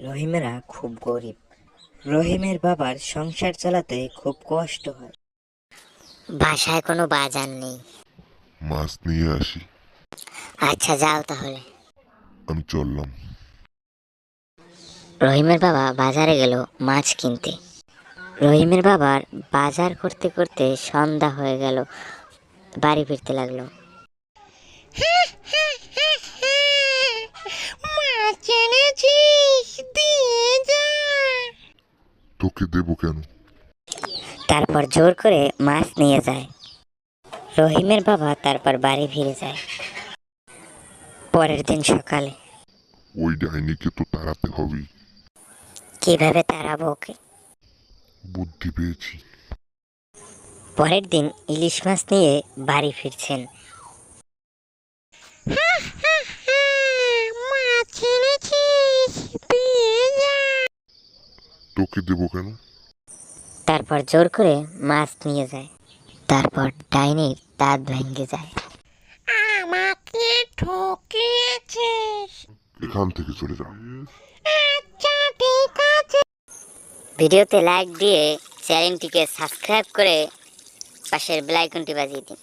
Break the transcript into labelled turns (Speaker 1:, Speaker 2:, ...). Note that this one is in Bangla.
Speaker 1: রহিমেরা খুব গরিব। রহিমের বাবার সংসার চালাতে খুব কষ্ট হয়।
Speaker 2: বাসায় কোনো বাজার নেই।
Speaker 3: মাছ নিয়ে আসি।
Speaker 2: আচ্ছা যাও তাহলে।
Speaker 3: আমি চললাম।
Speaker 2: রহিমের বাবা বাজারে গেল মাছ কিনতে। রহিমের বাবার বাজার করতে করতে সন্ধ্যা হয়ে গেল, বাড়ি ফিরতে লাগলো।
Speaker 4: মাছ এনেছিস, দিয়ে যা।
Speaker 3: তোকে দেবো কেন?
Speaker 2: তারপর জোর করে মাছ নিয়ে যায়। রহিমের বাবা তারপর বাড়ি ফিরে যায়। পরের দিন সকালে।
Speaker 3: ওই ডাইনিকে তো তাড়াতে হবেই।
Speaker 2: কিভাবে তাড়াবো ওকে?
Speaker 3: বুদ্ধি পেয়েছি।
Speaker 2: পরের দিন ইলিশ মাছ নিয়ে বাড়ি ফিরছেন।
Speaker 4: মাছ এনেছিস, দিয়ে যা।
Speaker 3: তোকে দেবো কেন?
Speaker 2: তারপর জোর করে মাছ নিয়ে যায়। তারপর ডাইনির দাঁত ভেঙে যায়।
Speaker 4: আমাকে ঠকিয়েছিস।
Speaker 3: এখান থেকে চলে যা।
Speaker 4: আচ্ছা ঠিক আছে।
Speaker 2: ভিডিওতে লাইক দিয়ে চ্যানেলটিকে সাবস্ক্রাইব করে পাশের বেল আইকনটি বাজিয়ে দিন।